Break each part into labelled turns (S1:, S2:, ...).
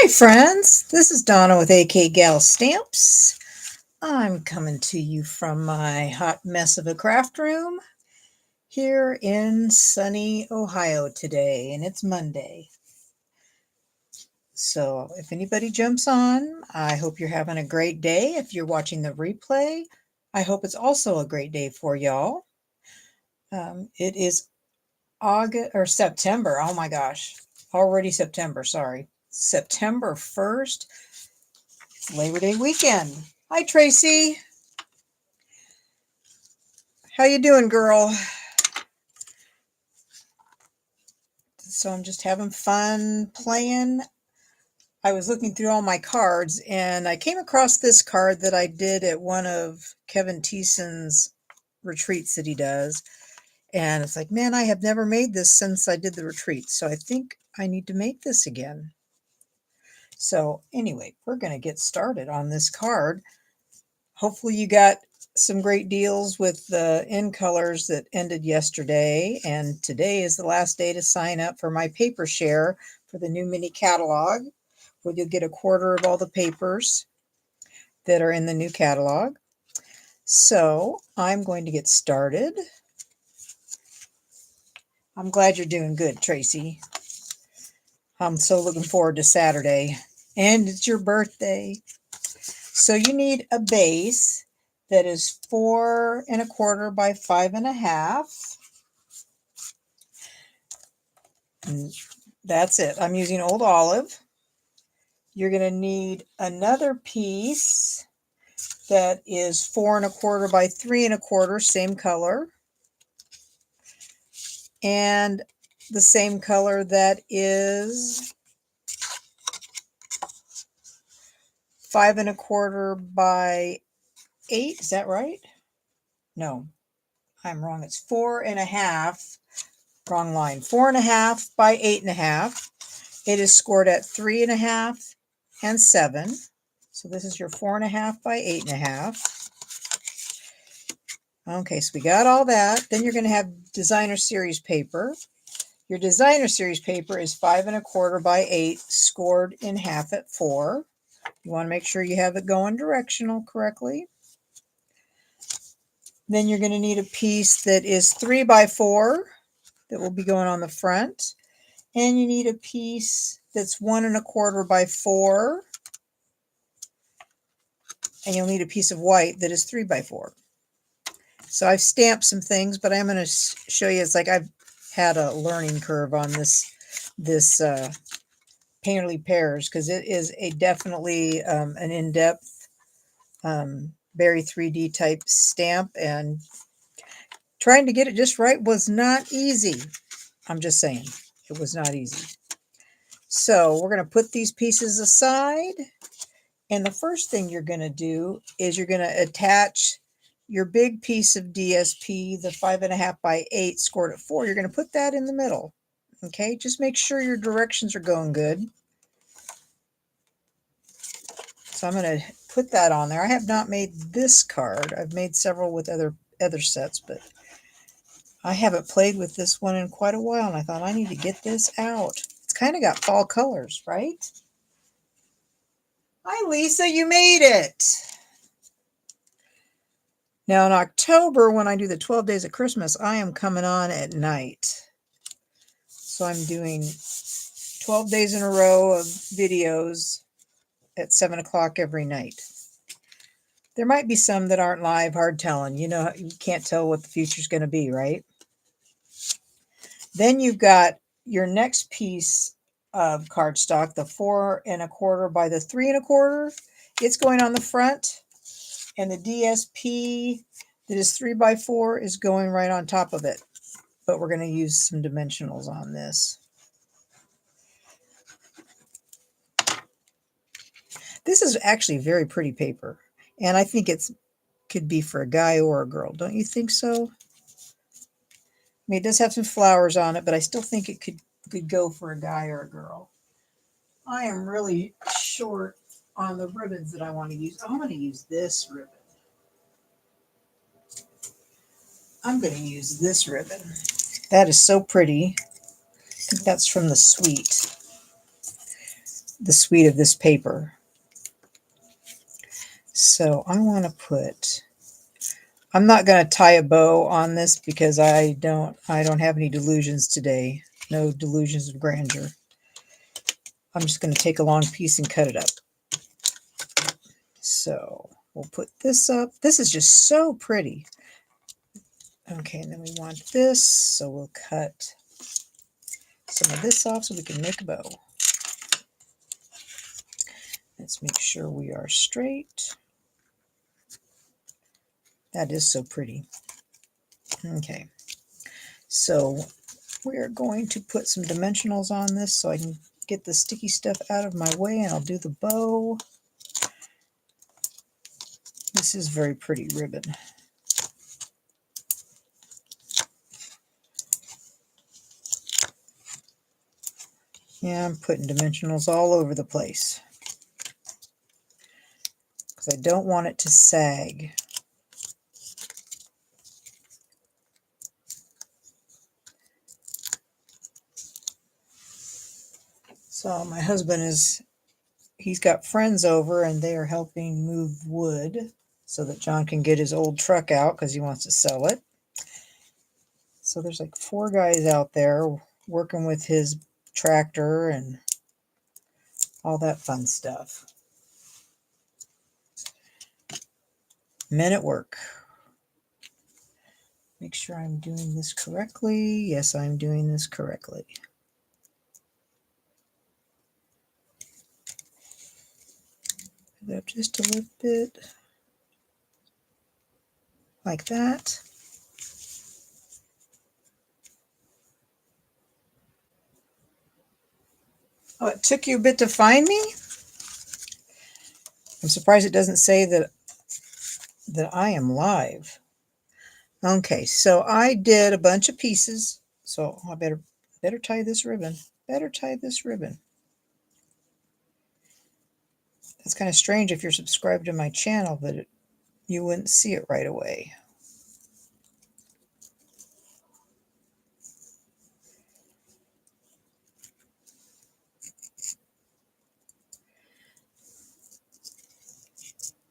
S1: Hi friends, this is Donna with AK Gal Stamps. I'm coming to you from my hot mess of a craft room here in sunny Ohio today, and it's Monday. So if anybody jumps on, I hope you're having a great day. If you're watching the replay, I hope it's also a great day for y'all. It is August or September. Oh my gosh, already September, sorry. September 1st. It's Labor Day weekend. Hi, Tracy. How you doing, girl? So I'm just having fun playing. I was looking through all my cards, and I came across this card that I did at one of Kevin Teeson's retreats that he does. And it's like, man, I have never made this since I did the retreat. So I think I need to make this again. So anyway, we're going to get started on this card. Hopefully you got some great deals with the in colors that ended yesterday, and today is the last day to sign up for my paper share for the new mini catalog, where you'll get a quarter of all the papers that are in the new catalog. So I'm going to get started. I'm glad you're doing good, Tracy. I'm so looking forward to Saturday, and it's your birthday. So you need a base that is 4 1/4 by 5 1/2. And that's it. I'm using Old Olive. You're going to need another piece that is 4 1/4 by 3 1/4, same color. And the same color that is 5 1/4 by 8. Is that right? No, I'm wrong. It's 4 1/2. Wrong line. 4 1/2 by 8 1/2. It is scored at 3 1/2 and 7. So this is your 4 1/2 by 8 1/2. Okay, so we got all that. Then you're going to have designer series paper. Your designer series paper is 5 1/4 by 8, scored in half at 4. You want to make sure you have it going directional correctly. Then you're going to need a piece that is 3 by 4 that will be going on the front. And you need a piece that's 1 1/4 by 4. And you'll need a piece of white that is 3 by 4. So I've stamped some things, but I'm going to show you. It's like I've had a learning curve on this Painterly Pears, because it is a definitely an in-depth, very 3D type stamp, and trying to get it just right was not easy. I'm just saying, it was not easy. So we're going to put these pieces aside, and the first thing you're going to do is you're going to attach your big piece of DSP, the 5 1/2 by 8 scored at 4. You're going to put that in the middle. Okay, just make sure your directions are going good. So I'm going to put that on there. I have not made this card. I've made several with other sets, but I haven't played with this one in quite a while, and I thought I need to get this out. It's kind of got fall colors, right? Hi, Lisa, you made it. Now in October, when I do the 12 Days of Christmas, I am coming on at night. So I'm doing 12 days in a row of videos at 7 o'clock every night. There might be some that aren't live, hard telling. You know, you can't tell what the future's going to be, right? Then you've got your next piece of cardstock, the 4 1/4 by the 3 1/4. It's going on the front, and the DSP that is 3 by 4 is going right on top of it. But we're going to use some dimensionals on this. This is actually very pretty paper, and I think it could be for a guy or a girl. Don't you think so? I mean, it does have some flowers on it, but I still think it could go for a guy or a girl. I am really short on the ribbons that I want to use. I'm going to use this ribbon. I'm going to use this ribbon. That is so pretty. I think that's from the Sweet. the suite of this paper. So I want to put, I'm not going to tie a bow on this because I don't have any delusions today. No delusions of grandeur. I'm just going to take a long piece and cut it up. So we'll put this up. This is just so pretty. Okay, and then we want this, so we'll cut some of this off so we can make a bow. Let's make sure we are straight. That is so pretty. Okay, so we are going to put some dimensionals on this so I can get the sticky stuff out of my way, and I'll do the bow. This is very pretty ribbon. Yeah, I'm putting dimensionals all over the place because I don't want it to sag. So my husband he's got friends over and they are helping move wood so that John can get his old truck out because he wants to sell it. So there's like 4 guys out there working with his tractor and all that fun stuff. Men at work. Make sure I'm doing this correctly. Yes, I'm doing this correctly. Put it up just a little bit. Like that. Oh, it took you a bit to find me? I'm surprised it doesn't say that I am live. Okay, so I did a bunch of pieces, so I better tie this ribbon. Better tie this ribbon. That's kind of strange if you're subscribed to my channel, but you wouldn't see it right away.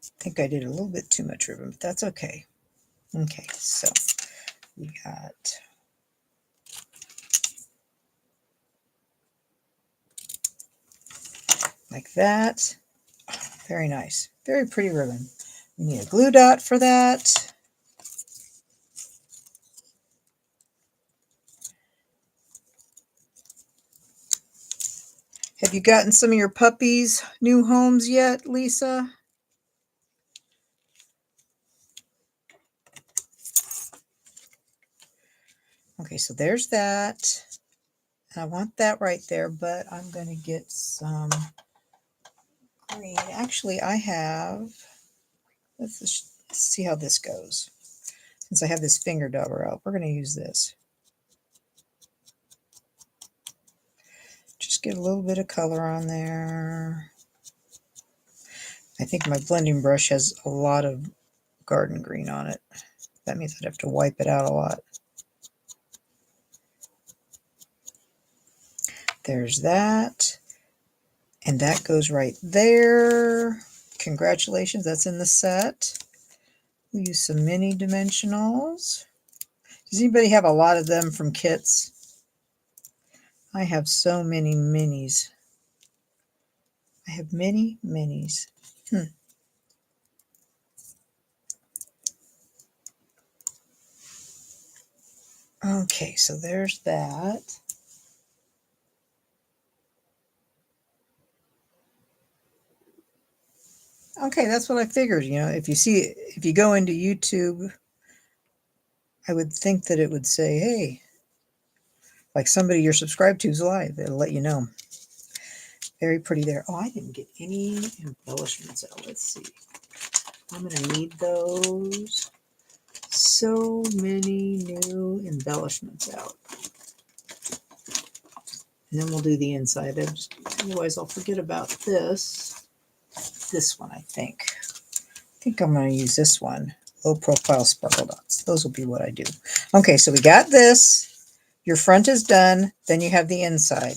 S1: I think I did a little bit too much ribbon, but that's okay. Okay, so we got like that. Very nice. Very pretty ribbon. We need a glue dot for that. Have you gotten some of your puppies new homes yet, Lisa? Okay, so there's that. I want that right there, but I'm going to get some green. Actually, I have, let's see how this goes. Since I have this finger dauber out, we're going to use this. Just get a little bit of color on there. I think my blending brush has a lot of garden green on it. That means I'd have to wipe it out a lot. There's that. And that goes right there. Congratulations, that's in the set. We'll use some mini dimensionals. Does anybody have a lot of them from kits? I have so many minis. I have many minis. Okay, so there's that. Okay, that's what I figured. You know, if you go into YouTube, I would think that it would say, hey, like somebody you're subscribed to is live. It'll let you know. Very pretty there. Oh, I didn't get any embellishments out. Let's see. I'm going to need those. So many new embellishments out. And then we'll do the inside. Otherwise, I'll forget about this. This one, I think. I think I'm going to use this one. Low profile sparkle dots. Those will be what I do. Okay, so we got this. Your front is done. Then you have the inside.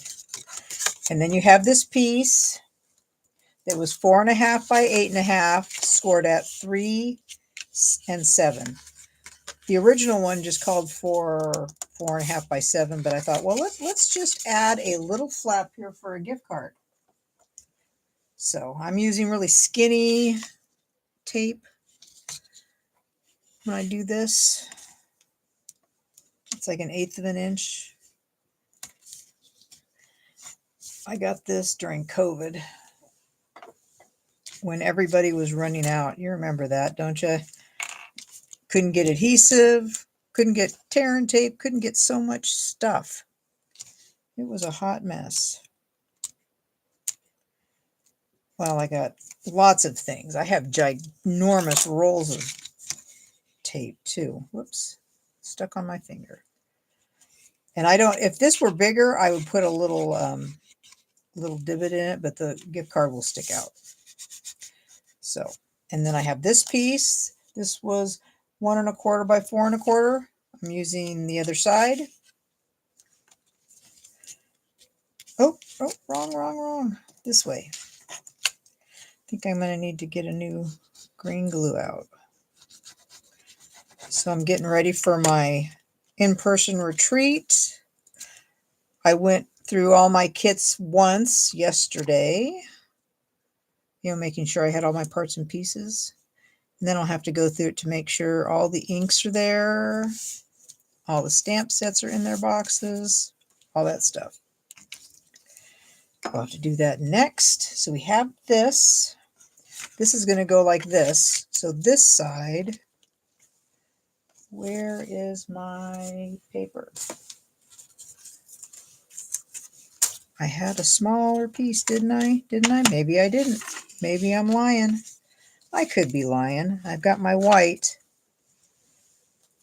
S1: And then you have this piece that was 4.5 by 8.5, scored at 3 and 7. The original one just called for 4.5 by 7, but I thought, well, let's just add a little flap here for a gift card. So I'm using really skinny tape when I do this. It's like 1/8 of an inch. I got this during COVID when everybody was running out. You remember that, don't you? Couldn't get adhesive, couldn't get tear and tape, couldn't get so much stuff. It was a hot mess. Well, I got lots of things. I have ginormous rolls of tape too. Whoops, stuck on my finger. And I don't, if this were bigger, I would put a little divot in it, but the gift card will stick out. So, and then I have this piece. This was 1.25 by 4.25. I'm using the other side. Oh, wrong. This way. I think I'm going to need to get a new green glue out. So I'm getting ready for my in-person retreat. I went through all my kits once yesterday, making sure I had all my parts and pieces. And then I'll have to go through it to make sure all the inks are there, all the stamp sets are in their boxes, all that stuff. I'll have to do that next. So we have this. This is going to go like this. So this side, where is my paper? I had a smaller piece, didn't I? Maybe I didn't. Maybe I'm lying. I could be lying. I've got my white.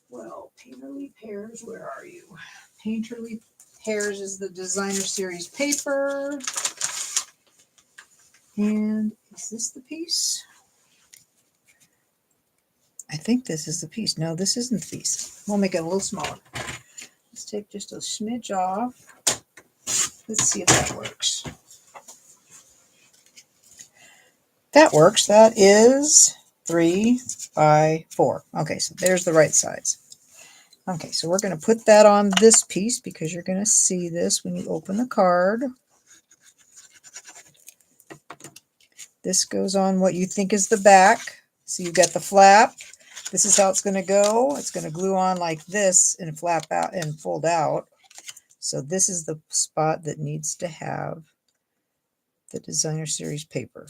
S1: Well, Painterly Pears, where are you? Painterly Pears is the designer series paper. And is this the piece? I think this is the piece. No, this isn't the piece. We'll make it a little smaller. Let's take just a smidge off. Let's see if that works. That works. That is 3 by 4. Okay, so there's the right size. Okay, so we're going to put that on this piece because you're going to see this when you open the card. This goes on what you think is the back. So you've got the flap. This is how it's going to go. It's going to glue on like this and flap out and fold out. So this is the spot that needs to have the designer series paper.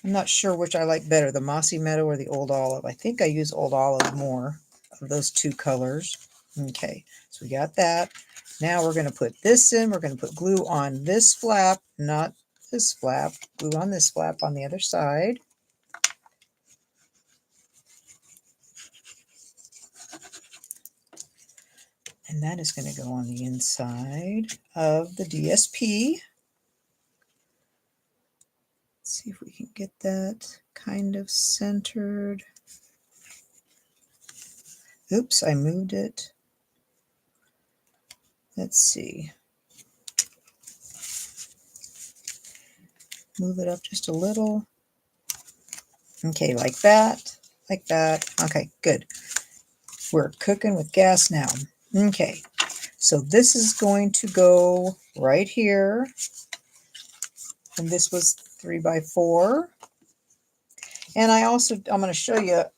S1: I'm not sure which I like better, the Mossy Meadow or the Old Olive. I think I use Old Olive more of those two colors. Okay, so we got that. Now we're going to put this in. We're going to put glue on this flap, not this flap. Glue on this flap on the other side. And that is going to go on the inside of the DSP. Let's see if we can get that kind of centered. Oops, I moved it. Let's see. Move it up just a little. Okay, like that, like that. Okay, good. We're cooking with gas now. Okay, so this is going to go right here. And this was 3 by 4. And I'm going to show you a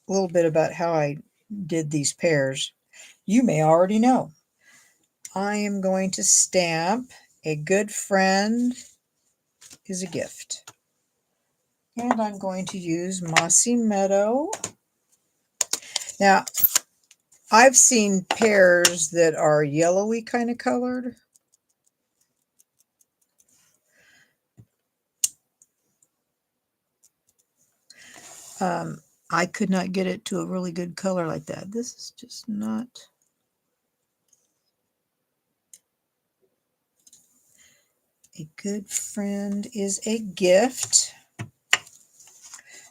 S1: little bit about how I did these pears. You may already know. I am going to stamp "A good friend is a gift." And I'm going to use Mossy Meadow. Now, I've seen pears that are yellowy kind of colored. I could not get it to a really good color like that. This is just not. A good friend is a gift.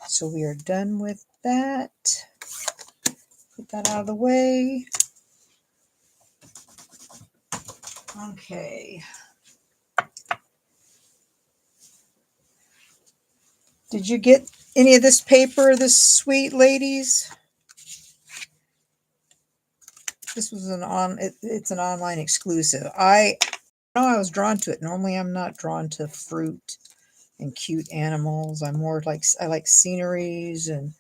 S1: So we are done with that. Put that out of the way. Okay. Did you get any of this paper, this sweet ladies? This was it's an online exclusive. I know I was drawn to it. Normally I'm not drawn to fruit and cute animals. I'm more like, I like sceneries and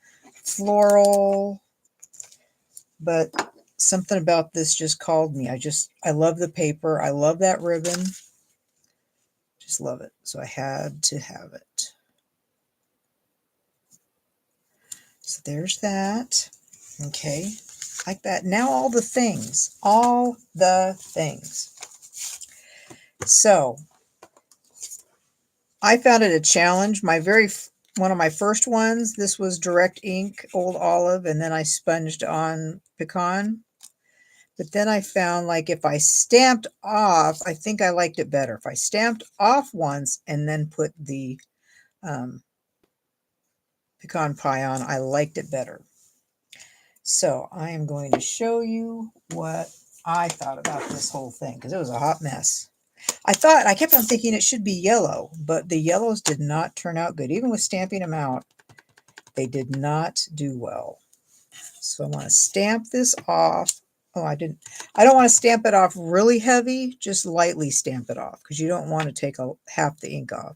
S1: floral, but something about this just called me. I love the paper. I love that ribbon. Just love it. So I had to have it. So there's that. Okay. Like that. Now all the things. All the things. So I found it a challenge. One of my first ones, this was direct ink, old olive, and then I sponged on pecan. But then I found, like, if I stamped off, I think I liked it better. If I stamped off once and then put the pecan pie on, I liked it better. So I am going to show you what I thought about this whole thing, because it was a hot mess. I kept on thinking it should be yellow, but the yellows did not turn out good. Even with stamping them out, they did not do well. So I want to stamp this off. Oh, I don't want to stamp it off really heavy, just lightly stamp it off, because you don't want to take half the ink off.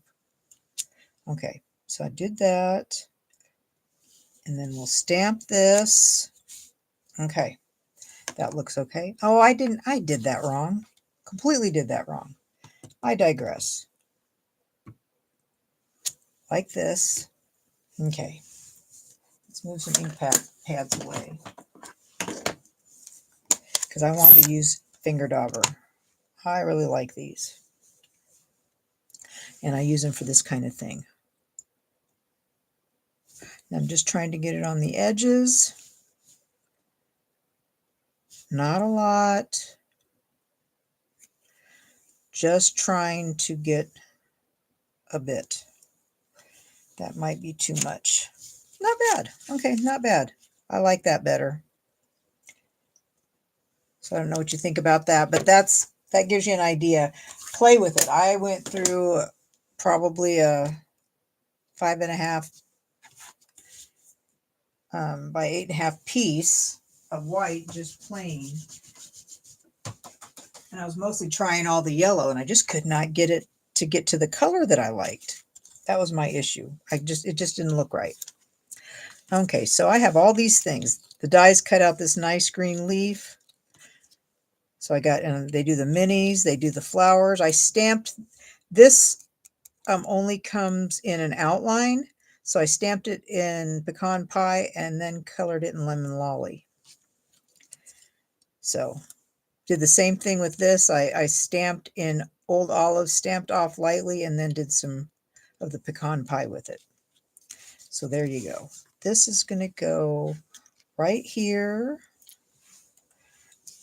S1: Okay, so I did that. And then we'll stamp this. Okay, that looks okay. Oh, I did that wrong. Completely did that wrong. I digress. Like this. Okay. Let's move some ink pads away, because I wanted to use finger dauber. I really like these, and I use them for this kind of thing. And I'm just trying to get it on the edges. Not a lot. Just trying to get a bit. That might be too much. Not bad. Okay, not bad. I like that better. So I don't know what you think about that, but that gives you an idea. Play with it. I went through probably a 5.5 by 8.5 piece of white, just plain. And I was mostly trying all the yellow, and I just could not get it to get to the color that I liked. That was my issue. It just didn't look right. Okay, so I have all these things. The dies cut out this nice green leaf. So I got, and they do the minis, they do the flowers. I stamped this. Only comes in an outline, so I stamped it in pecan pie and then colored it in lemon lolly. So did the same thing with this. I stamped in old olive, stamped off lightly, and then did some of the pecan pie with it. So there you go. This is going to go right here.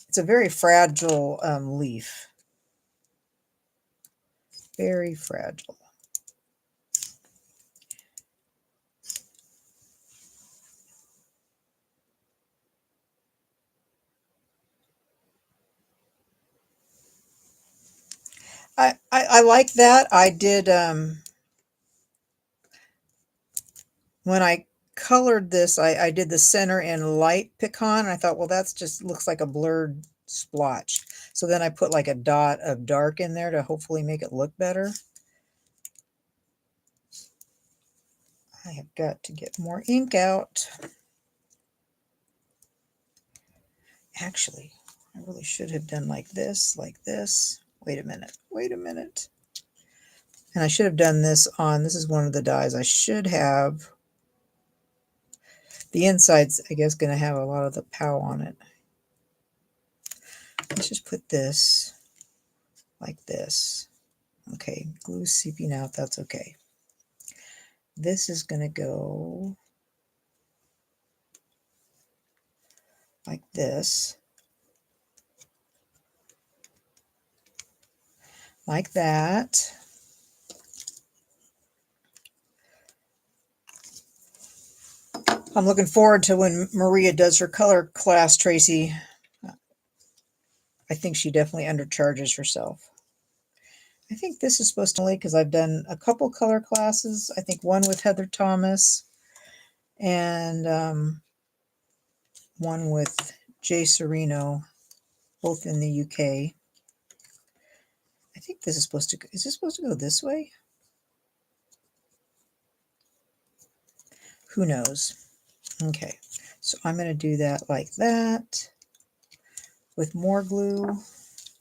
S1: It's a very fragile leaf. Very fragile. I like that. I did, when I colored this, I did the center in light pecan. I thought, well, that's just looks like a blurred splotch. So then I put like a dot of dark in there to hopefully make it look better. I have got to get more ink out. Actually, I really should have done like this, like this. Wait a minute. Wait a minute. And I should have done this on, this is one of the dies. I should have, the inside's, I guess, going to have a lot of the pow on it. Let's just put this like this. Okay, glue seeping out, that's okay. This is going to go like this. Like that. I'm looking forward to when Maria does her color class, Tracy. I think she definitely undercharges herself. I think this is supposed to be because I've done a couple color classes. I think one with Heather Thomas and one with Jay Serino, both in the UK. I think this is supposed to, is this supposed to go this way? Who knows? Okay, so I'm going to do that like that with more glue,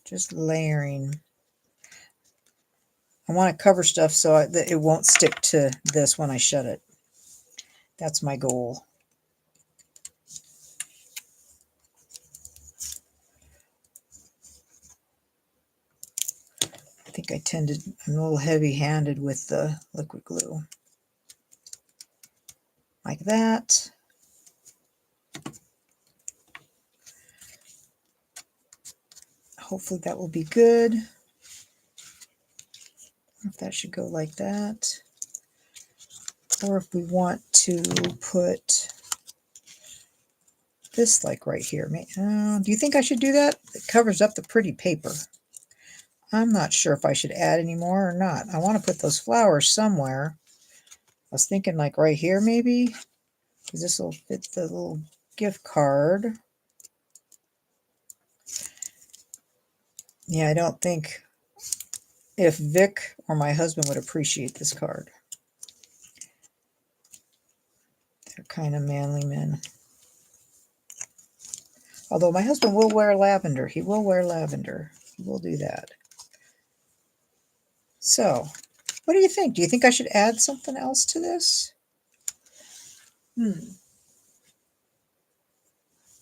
S1: just layering. I want to cover stuff so that it won't stick to this when I shut it. That's my goal. I think I'm a little heavy-handed with the liquid glue. Like that. Hopefully that will be good. If that should go like that. Or if we want to put this like right here. Do you think I should do that? It covers up the pretty paper. I'm not sure if I should add any more or not. I want to put those flowers somewhere. I was thinking like right here maybe, because this will fit the little gift card. Yeah, I don't think if Vic or my husband would appreciate this card. They're kind of manly men. Although my husband will wear lavender. He will wear lavender. He will do that. So, what do you think? Do you think I should add something else to this?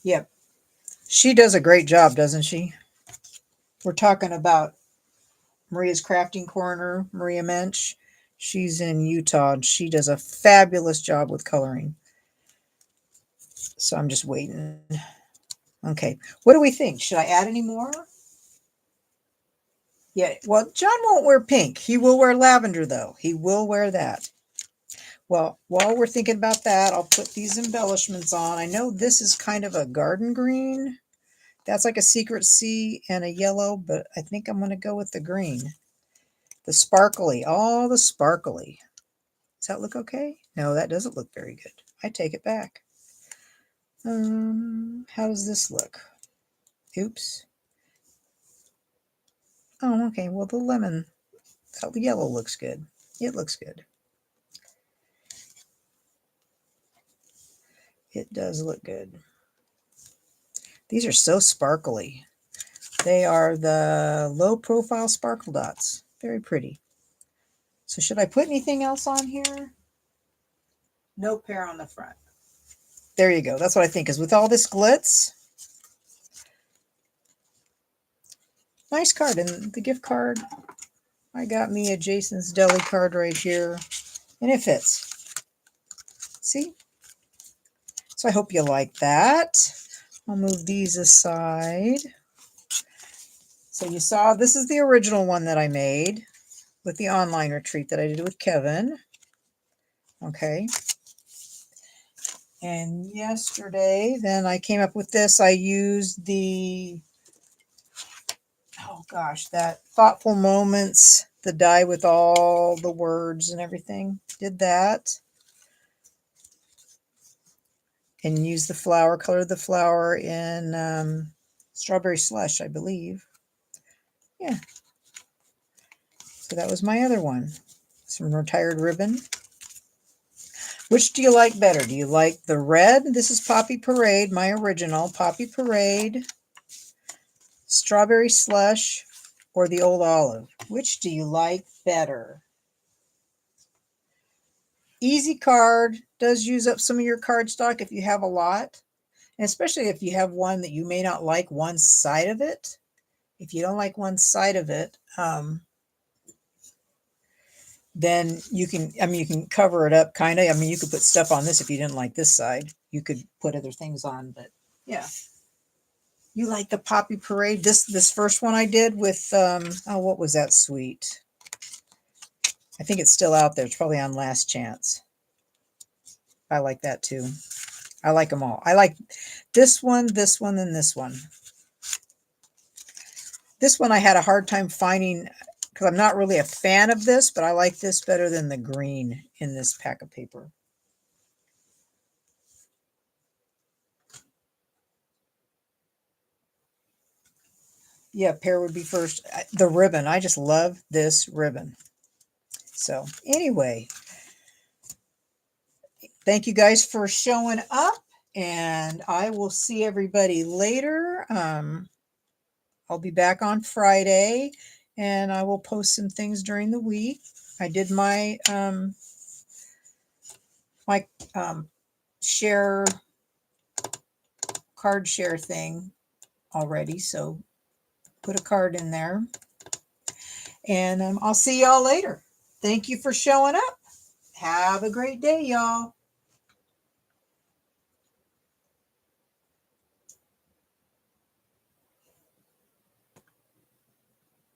S1: Yep. She does a great job, doesn't she? We're talking about Maria's Crafting Corner, Maria Mensch. She's in Utah, and she does a fabulous job with coloring. So I'm just waiting. Okay, what do we think? Should I add any more? Yeah, well, John won't wear pink. He will wear lavender, though. He will wear that. Well, while we're thinking about that, I'll put these embellishments on. I know this is kind of a garden green. That's like a secret sea and a yellow, but I think I'm going to go with the green. The sparkly, all the sparkly. Does that look okay? No, that doesn't look very good. I take it back. How does this look? Oops. Oh, okay. Well, the lemon, the yellow looks good. It looks good. It does look good. These are so sparkly. They are the low profile sparkle dots. Very pretty. So should I put anything else on here? No pear on the front. There you go. That's what I think. Because with all this glitz, nice card. And the gift card, I got me a Jason's Deli card right here. And it fits. See? So I hope you like that. I'll move these aside. So you saw this is the original one that I made with the online retreat that I did with Kevin. Okay. And yesterday, then I came up with this. I used the, oh gosh, that Thoughtful Moments, the die with all the words and everything. Did that. And used the flower, colored the flower in Strawberry Slush, I believe. Yeah. So that was my other one. Some retired ribbon. Which do you like better? Do you like the red? This is Poppy Parade, my original. Poppy Parade, Strawberry Slush, or the Old Olive? Which do you like better? Easy card does use up some of your cardstock if you have a lot. And especially if you have one that you may not like one side of it. If you don't like one side of it, then you can, you can cover it up kind of. You could put stuff on this if you didn't like this side. You could put other things on, but yeah. You like the Poppy Parade? This first one I did with, oh, what was that sweet? I think it's still out there. It's probably on Last Chance. I like that too. I like them all. I like this one, and this one. This one I had a hard time finding because I'm not really a fan of this, but I like this better than the green in this pack of paper. Yeah, pear would be first. The ribbon, I just love this ribbon. So anyway, thank you guys for showing up, and I will see everybody later. I'll be back on Friday, and I will post some things during the week. I did my my share card share thing already, so put a card in there, and I'll see y'all later. Thank you for showing up. Have a great day, y'all.